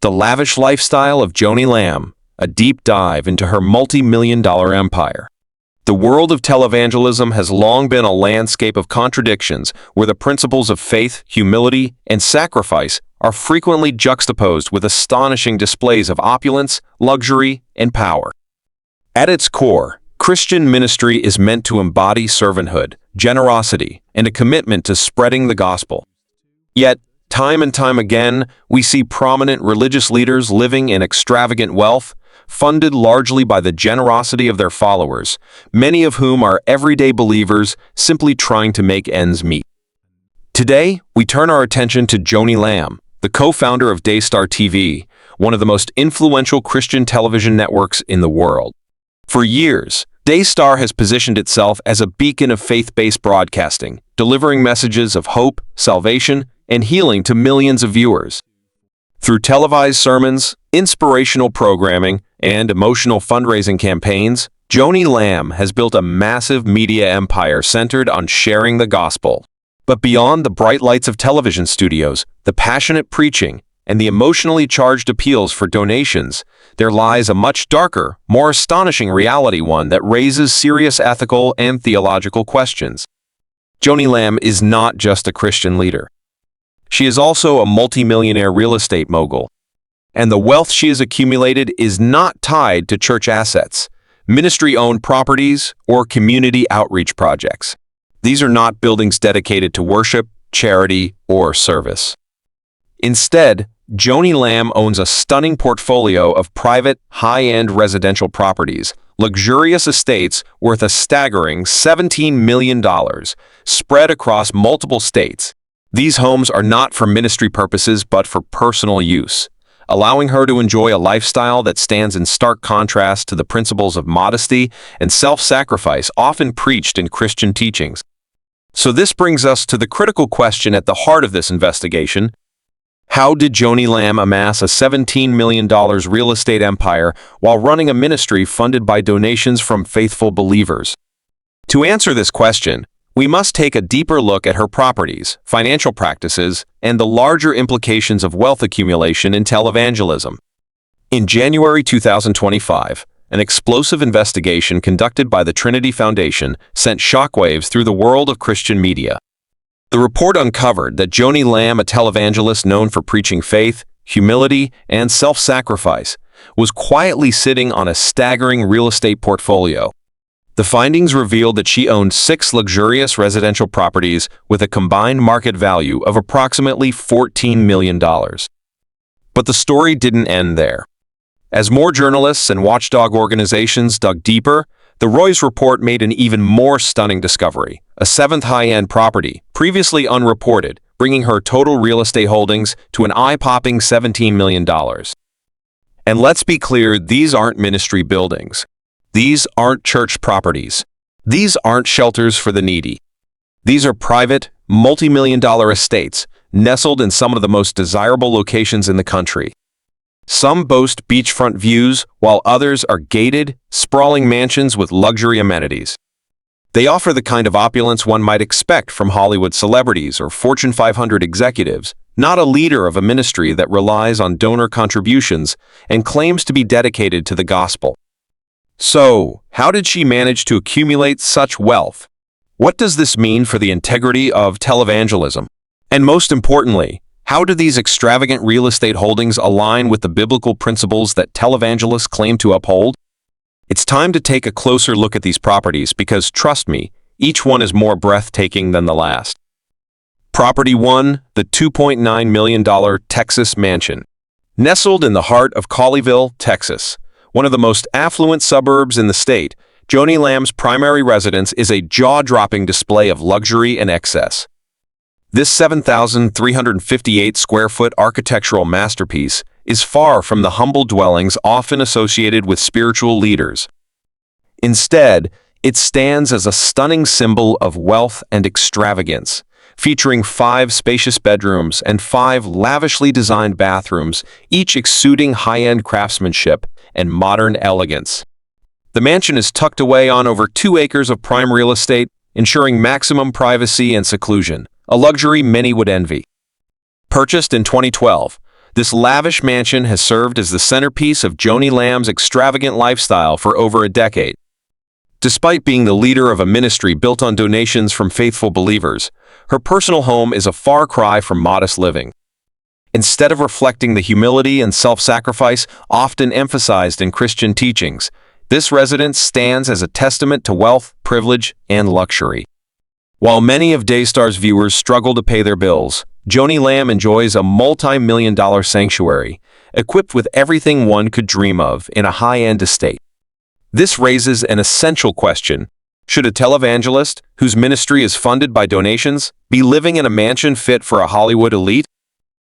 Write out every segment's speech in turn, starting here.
The Lavish Lifestyle of Joni Lamb, a deep dive into her multi-million-dollar empire. The world of televangelism has long been a landscape of contradictions where the principles of faith, humility, and sacrifice are frequently juxtaposed with astonishing displays of opulence, luxury, and power. At its core, Christian ministry is meant to embody servanthood, generosity, and a commitment to spreading the gospel. Yet, time and time again, we see prominent religious leaders living in extravagant wealth, funded largely by the generosity of their followers, many of whom are everyday believers simply trying to make ends meet. Today, we turn our attention to Joni Lamb, the co-founder of Daystar TV, one of the most influential Christian television networks in the world. For years, Daystar has positioned itself as a beacon of faith-based broadcasting, delivering messages of hope, salvation, and healing to millions of viewers. Through televised sermons, inspirational programming, and emotional fundraising campaigns, Joni Lamb has built a massive media empire centered on sharing the gospel. But beyond the bright lights of television studios, the passionate preaching, and the emotionally charged appeals for donations, there lies a much darker, more astonishing reality, one that raises serious ethical and theological questions. Joni Lamb is not just a Christian leader. She is also a multimillionaire real estate mogul. And the wealth she has accumulated is not tied to church assets, ministry-owned properties, or community outreach projects. These are not buildings dedicated to worship, charity, or service. Instead, Joni Lamb owns a stunning portfolio of private, high-end residential properties, luxurious estates worth a staggering $17 million, spread across multiple states. These homes are not for ministry purposes but for personal use, allowing her to enjoy a lifestyle that stands in stark contrast to the principles of modesty and self-sacrifice often preached in Christian teachings. So this brings us to the critical question at the heart of this investigation. How did Joni Lamb amass a $17 million real estate empire while running a ministry funded by donations from faithful believers? To answer this question, we must take a deeper look at her properties, financial practices, and the larger implications of wealth accumulation in televangelism. In January 2025, an explosive investigation conducted by the Trinity Foundation sent shockwaves through the world of Christian media. The report uncovered that Joni Lamb, a televangelist known for preaching faith, humility, and self-sacrifice, was quietly sitting on a staggering real estate portfolio. The findings revealed that she owned 6 luxurious residential properties with a combined market value of approximately $14 million. But the story didn't end there. As more journalists and watchdog organizations dug deeper, the Roy's report made an even more stunning discovery: a 7th high-end property, previously unreported, bringing her total real estate holdings to an eye-popping $17 million. And let's be clear, these aren't ministry buildings. These aren't church properties. These aren't shelters for the needy. These are private, multi-million-dollar estates, nestled in some of the most desirable locations in the country. Some boast beachfront views, while others are gated, sprawling mansions with luxury amenities. They offer the kind of opulence one might expect from Hollywood celebrities or Fortune 500 executives, not a leader of a ministry that relies on donor contributions and claims to be dedicated to the gospel. So, how did she manage to accumulate such wealth? What does this mean for the integrity of televangelism? And most importantly, how do these extravagant real estate holdings align with the biblical principles that televangelists claim to uphold? It's time to take a closer look at these properties because, trust me, each one is more breathtaking than the last. Property 1, the $2.9 million Texas mansion. Nestled in the heart of Colleyville, Texas, one of the most affluent suburbs in the state, Joni Lamb's primary residence is a jaw-dropping display of luxury and excess. This 7,358-square-foot architectural masterpiece is far from the humble dwellings often associated with spiritual leaders. Instead, it stands as a stunning symbol of wealth and extravagance, featuring 5 spacious bedrooms and 5 lavishly designed bathrooms, each exuding high-end craftsmanship and modern elegance. The mansion is tucked away on over 2 acres of prime real estate, ensuring maximum privacy and seclusion, a luxury many would envy. Purchased in 2012, This lavish mansion has served as the centerpiece of Joni Lamb's extravagant lifestyle for over a decade. Despite being the leader of a ministry built on donations from faithful believers, her personal home is a far cry from modest living. Instead of reflecting the humility and self-sacrifice often emphasized in Christian teachings, this residence stands as a testament to wealth, privilege, and luxury. While many of Daystar's viewers struggle to pay their bills, Joni Lamb enjoys a multi-million-dollar sanctuary, equipped with everything one could dream of in a high-end estate. This raises an essential question. Should a televangelist, whose ministry is funded by donations, be living in a mansion fit for a Hollywood elite?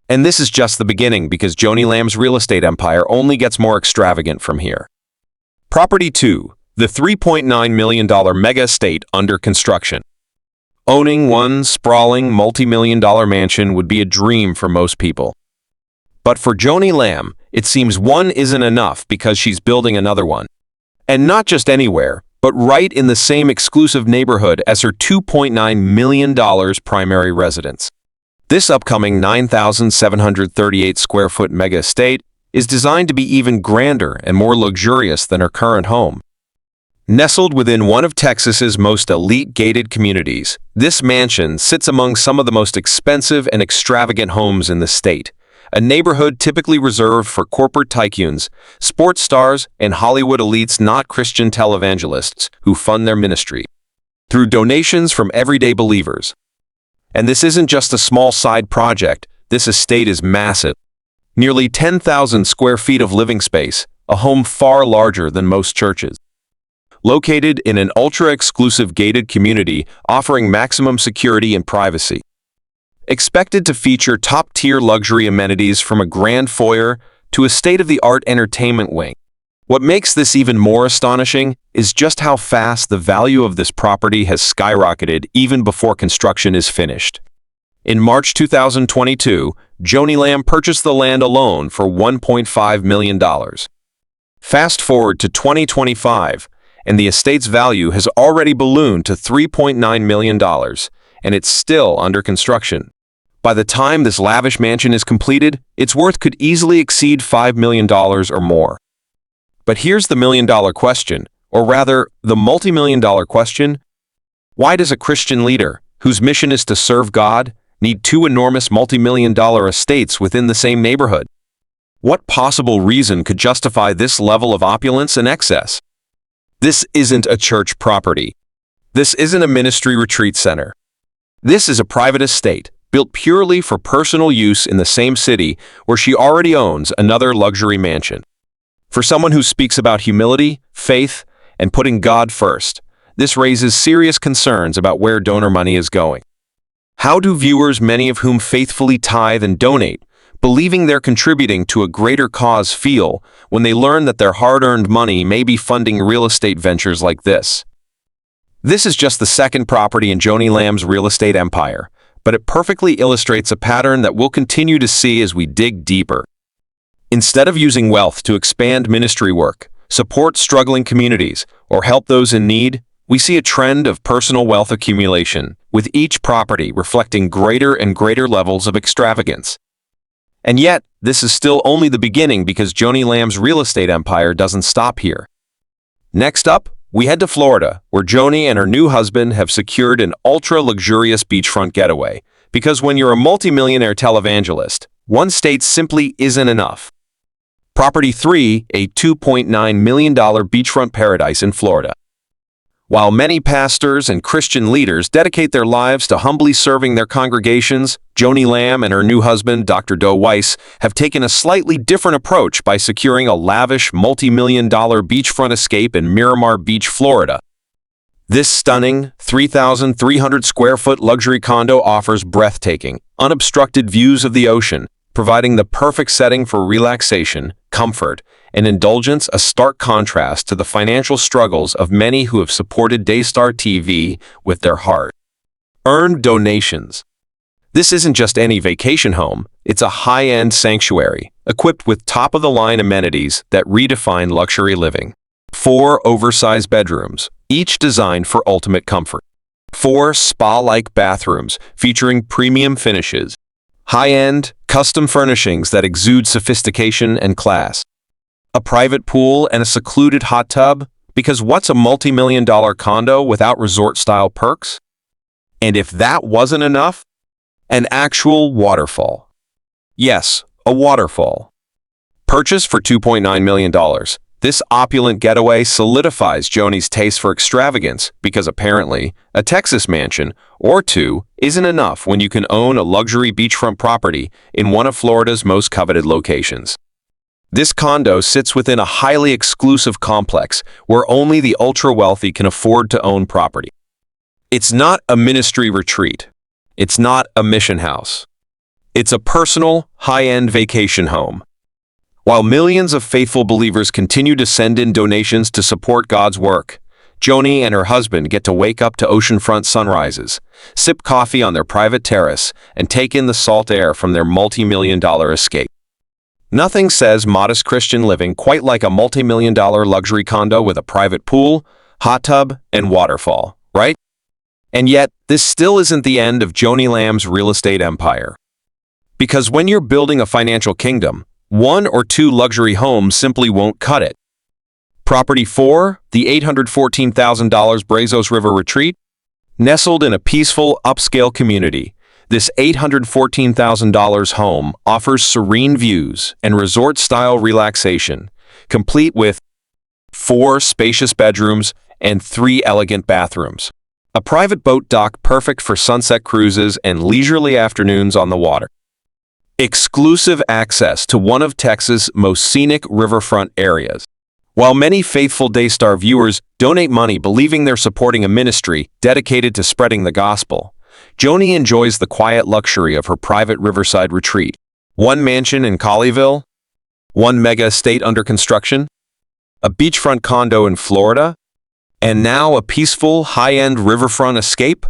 And this is just the beginning, because Joni Lamb's real estate empire only gets more extravagant from here. Property 2, the $3.9 million mega estate under construction. Owning one sprawling multi-million-dollar mansion would be a dream for most people. But for Joni Lamb, it seems one isn't enough, because she's building another one. And not just anywhere, but right in the same exclusive neighborhood as her $2.9 million primary residence. This upcoming 9,738 square foot mega estate is designed to be even grander and more luxurious than her current home. Nestled within one of Texas's most elite gated communities, this mansion sits among some of the most expensive and extravagant homes in the state, a neighborhood typically reserved for corporate tycoons, sports stars, and Hollywood elites, not Christian televangelists, who fund their ministry through donations from everyday believers. And this isn't just a small side project, this estate is massive. Nearly 10,000 square feet of living space, a home far larger than most churches. Located in an ultra-exclusive gated community offering maximum security and privacy. Expected to feature top-tier luxury amenities from a grand foyer to a state-of-the-art entertainment wing. What makes this even more astonishing is just how fast the value of this property has skyrocketed even before construction is finished. In March 2022, Joni Lamb purchased the land alone for $1.5 million. Fast forward to 2025, and the estate's value has already ballooned to $3.9 million, and it's still under construction. By the time this lavish mansion is completed, its worth could easily exceed $5 million or more. But here's the million-dollar question, or rather, the multi-million-dollar question. Why does a Christian leader, whose mission is to serve God, need two enormous multi-million-dollar estates within the same neighborhood? What possible reason could justify this level of opulence and excess? This isn't a church property. This isn't a ministry retreat center. This is a private estate, built purely for personal use in the same city where she already owns another luxury mansion. For someone who speaks about humility, faith, and putting God first, this raises serious concerns about where donor money is going. How do viewers, many of whom faithfully tithe and donate, believing they're contributing to a greater cause, feel when they learn that their hard-earned money may be funding real estate ventures like this? This is just the second property in Joni Lamb's real estate empire, but it perfectly illustrates a pattern that we'll continue to see as we dig deeper. Instead of using wealth to expand ministry work, support struggling communities, or help those in need, we see a trend of personal wealth accumulation, with each property reflecting greater and greater levels of extravagance. And yet, this is still only the beginning, because Joni Lamb's real estate empire doesn't stop here. Next up, we head to Florida, where Joni and her new husband have secured an ultra-luxurious beachfront getaway, because when you're a multimillionaire televangelist, one state simply isn't enough. Property 3, a $2.9 million beachfront paradise in Florida. While many pastors and Christian leaders dedicate their lives to humbly serving their congregations, Joni Lamb and her new husband, Dr. Doe Weiss, have taken a slightly different approach by securing a lavish multi-million-dollar beachfront escape in Miramar Beach, Florida. This stunning 3,300 square foot luxury condo offers breathtaking, unobstructed views of the ocean, providing the perfect setting for relaxation, comfort, and indulgence, a stark contrast to the financial struggles of many who have supported Daystar TV with their hard-earned donations. This isn't just any vacation home, it's a high-end sanctuary, equipped with top-of-the-line amenities that redefine luxury living. 4 oversized bedrooms, each designed for ultimate comfort. 4 spa-like bathrooms featuring premium finishes. High-end, custom furnishings that exude sophistication and class, a private pool and a secluded hot tub, because what's a multi-million-dollar condo without resort-style perks? And if that wasn't enough, an actual waterfall. Yes, a waterfall. Purchased for $2.9 million, this opulent getaway solidifies Joni's taste for extravagance because apparently a Texas mansion or two isn't enough when you can own a luxury beachfront property in one of Florida's most coveted locations. This condo sits within a highly exclusive complex where only the ultra-wealthy can afford to own property. It's not a ministry retreat. It's not a mission house. It's a personal, high-end vacation home. While millions of faithful believers continue to send in donations to support God's work, Joni and her husband get to wake up to oceanfront sunrises, sip coffee on their private terrace, and take in the salt air from their multi-million-dollar escape. Nothing says modest Christian living quite like a multi-million-dollar luxury condo with a private pool, hot tub, and waterfall, right? And yet, this still isn't the end of Joni Lamb's real estate empire. Because when you're building a financial kingdom, one or two luxury homes simply won't cut it. Property 4, the $814,000 Brazos River Retreat, nestled in a peaceful, upscale community, this $814,000 home offers serene views and resort-style relaxation, complete with 4 spacious bedrooms and 3 elegant bathrooms. A private boat dock perfect for sunset cruises and leisurely afternoons on the water. Exclusive access to one of Texas' most scenic riverfront areas. While many faithful Daystar viewers donate money believing they're supporting a ministry dedicated to spreading the gospel, Joni enjoys the quiet luxury of her private riverside retreat. One mansion in Colleyville, one mega estate under construction, a beachfront condo in Florida, and now a peaceful, high-end riverfront escape?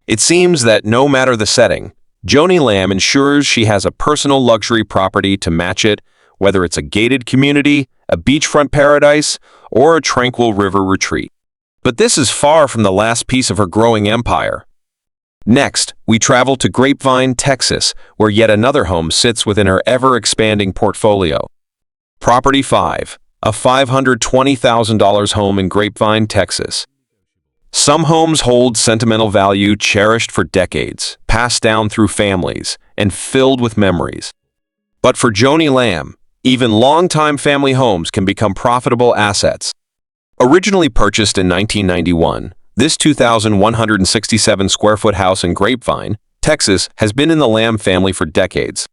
It seems that no matter the setting, Joni Lamb ensures she has a personal luxury property to match it, whether it's a gated community, a beachfront paradise, or a tranquil river retreat. But this is far from the last piece of her growing empire. Next, we travel to Grapevine, Texas, where yet another home sits within her ever-expanding portfolio. Property 5, a $520,000 home in Grapevine, Texas. Some homes hold sentimental value cherished for decades, passed down through families, and filled with memories. But for Joni Lamb, even longtime family homes can become profitable assets. Originally purchased in 1991, this 2,167-square-foot house in Grapevine, Texas, has been in the Lamb family for decades.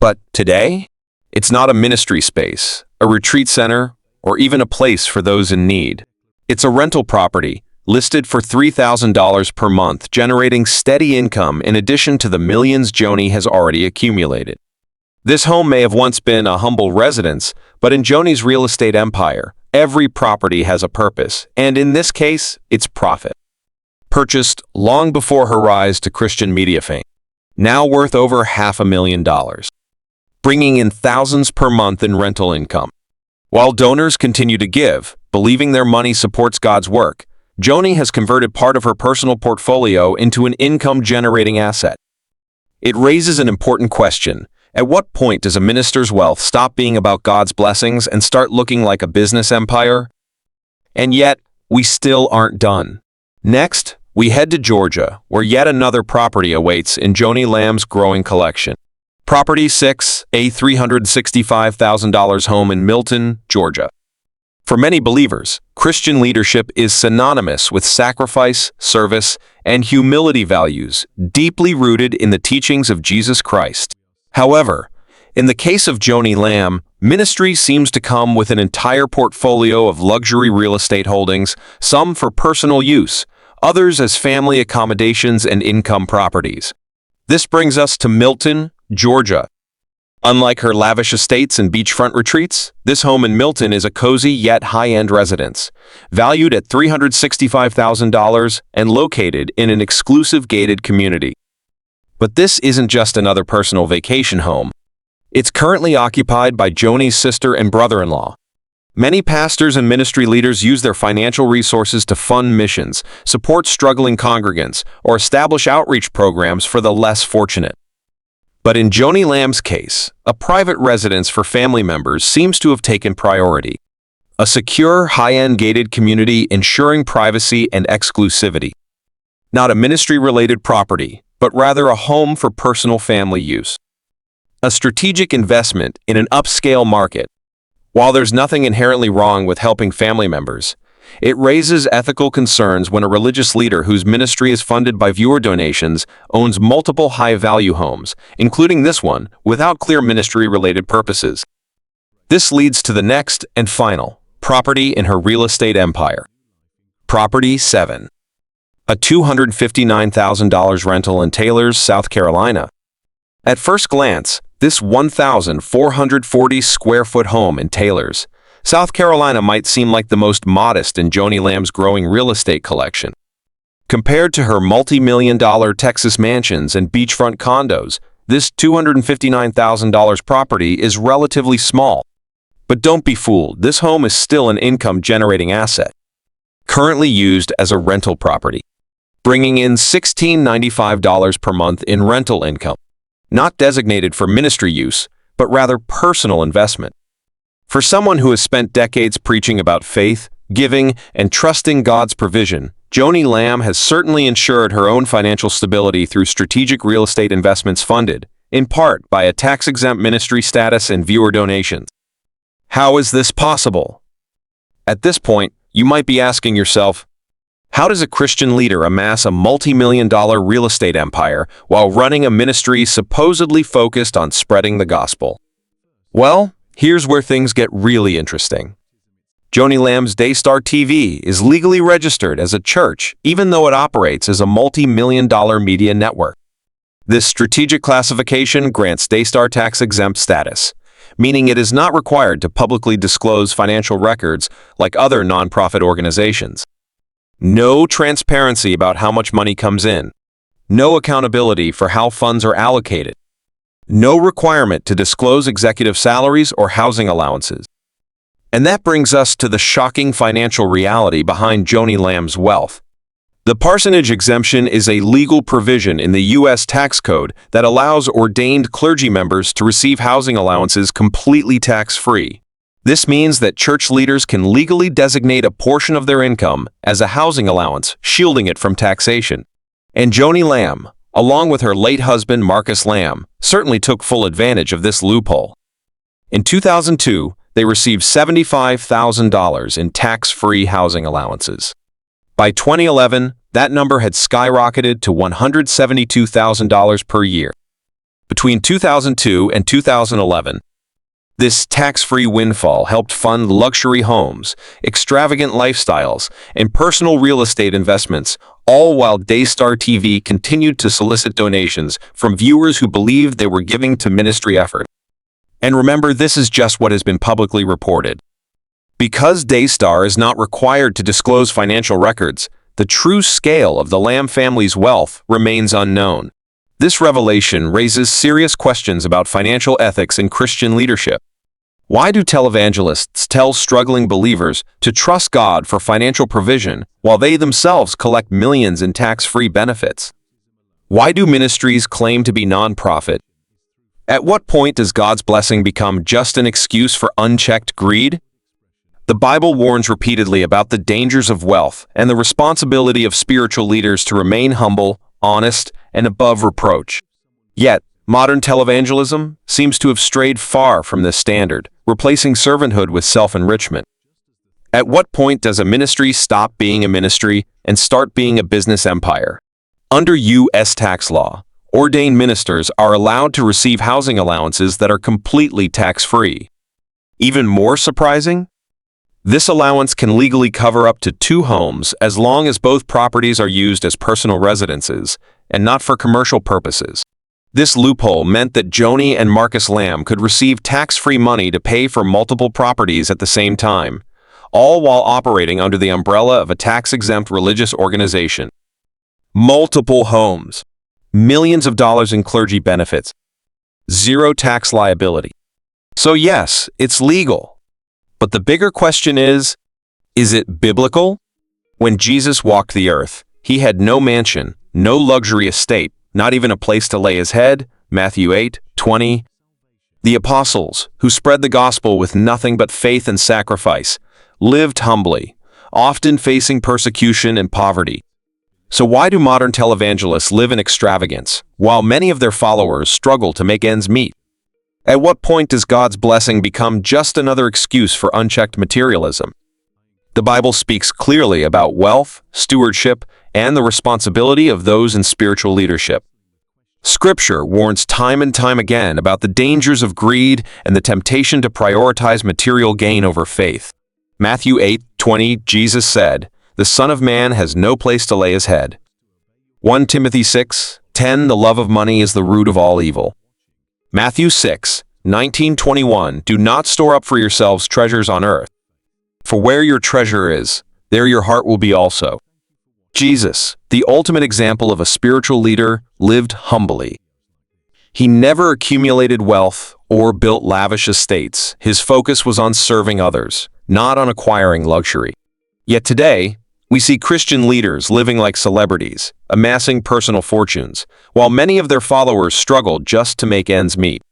But today, it's not a ministry space, a retreat center, or even a place for those in need. It's a rental property, listed for $3,000 per month, generating steady income in addition to the millions Joni has already accumulated. This home may have once been a humble residence, but in Joni's real estate empire, every property has a purpose, and in this case, it's profit. Purchased long before her rise to Christian media fame, now worth over $500,000, bringing in thousands per month in rental income. While donors continue to give, believing their money supports God's work, Joni has converted part of her personal portfolio into an income-generating asset. It raises an important question. At what point does a minister's wealth stop being about God's blessings and start looking like a business empire? And yet, we still aren't done. Next, we head to Georgia, where yet another property awaits in Joni Lamb's growing collection. Property 6, a $365,000 home in Milton, Georgia. For many believers, Christian leadership is synonymous with sacrifice, service, and humility values deeply rooted in the teachings of Jesus Christ. However, in the case of Joni Lamb, ministry seems to come with an entire portfolio of luxury real estate holdings, some for personal use, others as family accommodations and income properties. This brings us to Milton, Georgia. Unlike her lavish estates and beachfront retreats, this home in Milton is a cozy yet high-end residence, valued at $365,000 and located in an exclusive gated community. But this isn't just another personal vacation home. It's currently occupied by Joni's sister and brother-in-law. Many pastors and ministry leaders use their financial resources to fund missions, support struggling congregants, or establish outreach programs for the less fortunate. But in Joni Lamb's case, a private residence for family members seems to have taken priority. A secure, high-end gated community ensuring privacy and exclusivity. Not a ministry-related property, but rather a home for personal family use. A strategic investment in an upscale market. While there's nothing inherently wrong with helping family members, it raises ethical concerns when a religious leader whose ministry is funded by viewer donations owns multiple high-value homes, including this one, without clear ministry-related purposes. This leads to the next and final property in her real estate empire. Property 7. A $259,000 rental in Taylors, South Carolina. At first glance, this 1,440 square foot home in Taylors, South Carolina might seem like the most modest in Joni Lamb's growing real estate collection. Compared to her multi-million-dollar Texas mansions and beachfront condos, this $259,000 property is relatively small. But don't be fooled, this home is still an income-generating asset, currently used as a rental property, bringing in $1,695 per month in rental income, not designated for ministry use, but rather personal investment. For someone who has spent decades preaching about faith, giving, and trusting God's provision, Joni Lamb has certainly ensured her own financial stability through strategic real estate investments funded, in part by a tax-exempt ministry status and viewer donations. How is this possible? At this point, you might be asking yourself, how does a Christian leader amass a multi-million-dollar real estate empire while running a ministry supposedly focused on spreading the gospel? Well, here's where things get really interesting. Joni Lamb's Daystar TV is legally registered as a church, even though it operates as a multi-million-dollar media network. This strategic classification grants Daystar tax-exempt status, meaning it is not required to publicly disclose financial records like other nonprofit organizations. No transparency about how much money comes in. No accountability for how funds are allocated. No requirement to disclose executive salaries or housing allowances. And that brings us to the shocking financial reality behind Joni Lamb's wealth. The parsonage exemption is a legal provision in the U.S. tax code that allows ordained clergy members to receive housing allowances completely tax-free. This means that church leaders can legally designate a portion of their income as a housing allowance, shielding it from taxation. And Joni Lamb, along with her late husband Marcus Lamb, certainly took full advantage of this loophole. In 2002, they received $75,000 in tax-free housing allowances. By 2011, that number had skyrocketed to $172,000 per year. Between 2002 and 2011, this tax-free windfall helped fund luxury homes, extravagant lifestyles, and personal real estate investments, all while Daystar TV continued to solicit donations from viewers who believed they were giving to ministry effort. And remember, this is just what has been publicly reported. Because Daystar is not required to disclose financial records, the true scale of the Lamb family's wealth remains unknown. This revelation raises serious questions about financial ethics in Christian leadership. Why do televangelists tell struggling believers to trust God for financial provision while they themselves collect millions in tax-free benefits? Why do ministries claim to be nonprofit? At what point does God's blessing become just an excuse for unchecked greed? The Bible warns repeatedly about the dangers of wealth and the responsibility of spiritual leaders to remain humble, honest, and above reproach. Yet, modern televangelism seems to have strayed far from this standard, replacing servanthood with self-enrichment. At what point does a ministry stop being a ministry and start being a business empire? Under U.S. tax law, ordained ministers are allowed to receive housing allowances that are completely tax-free. Even more surprising? This allowance can legally cover up to 2 homes as long as both properties are used as personal residences and not for commercial purposes. This loophole meant that Joni and Marcus Lamb could receive tax-free money to pay for multiple properties at the same time, all while operating under the umbrella of a tax-exempt religious organization. Multiple homes, millions of dollars in clergy benefits, zero tax liability. So yes, it's legal. But the bigger question is it biblical? When Jesus walked the earth, he had no mansion, no luxury estate, not even a place to lay his head, Matthew 8:20. The apostles, who spread the gospel with nothing but faith and sacrifice, lived humbly, often facing persecution and poverty. So why do modern televangelists live in extravagance, while many of their followers struggle to make ends meet? At what point does God's blessing become just another excuse for unchecked materialism? The Bible speaks clearly about wealth, stewardship, and the responsibility of those in spiritual leadership. Scripture warns time and time again about the dangers of greed and the temptation to prioritize material gain over faith. Matthew 8:20, Jesus said, "The Son of Man has no place to lay his head." 1 Timothy 6:10, the love of money is the root of all evil. Matthew 6:19-21, do not store up for yourselves treasures on earth. For where your treasure is, there your heart will be also. Jesus, the ultimate example of a spiritual leader, lived humbly. He never accumulated wealth or built lavish estates. His focus was on serving others, not on acquiring luxury. Yet today, we see Christian leaders living like celebrities, amassing personal fortunes, while many of their followers struggle just to make ends meet.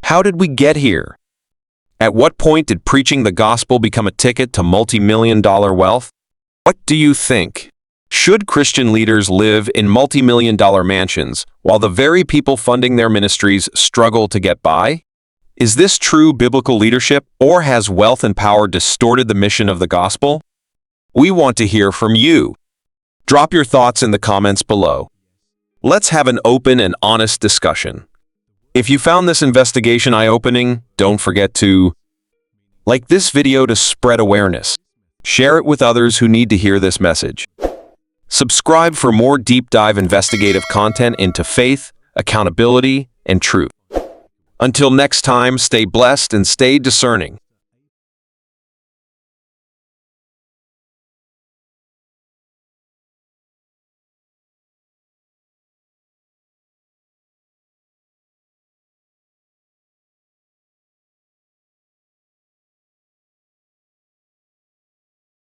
How did we get here? At what point did preaching the gospel become a ticket to multi-million-dollar wealth? What do you think? Should Christian leaders live in multi-million-dollar mansions while the very people funding their ministries struggle to get by? Is this true biblical leadership, or has wealth and power distorted the mission of the gospel? We want to hear from you. Drop your thoughts in the comments below. Let's have an open and honest discussion. If you found this investigation eye-opening, don't forget to like this video to spread awareness. Share it with others who need to hear this message. Subscribe for more deep dive investigative content into faith, accountability, and truth. Until next time, stay blessed and stay discerning.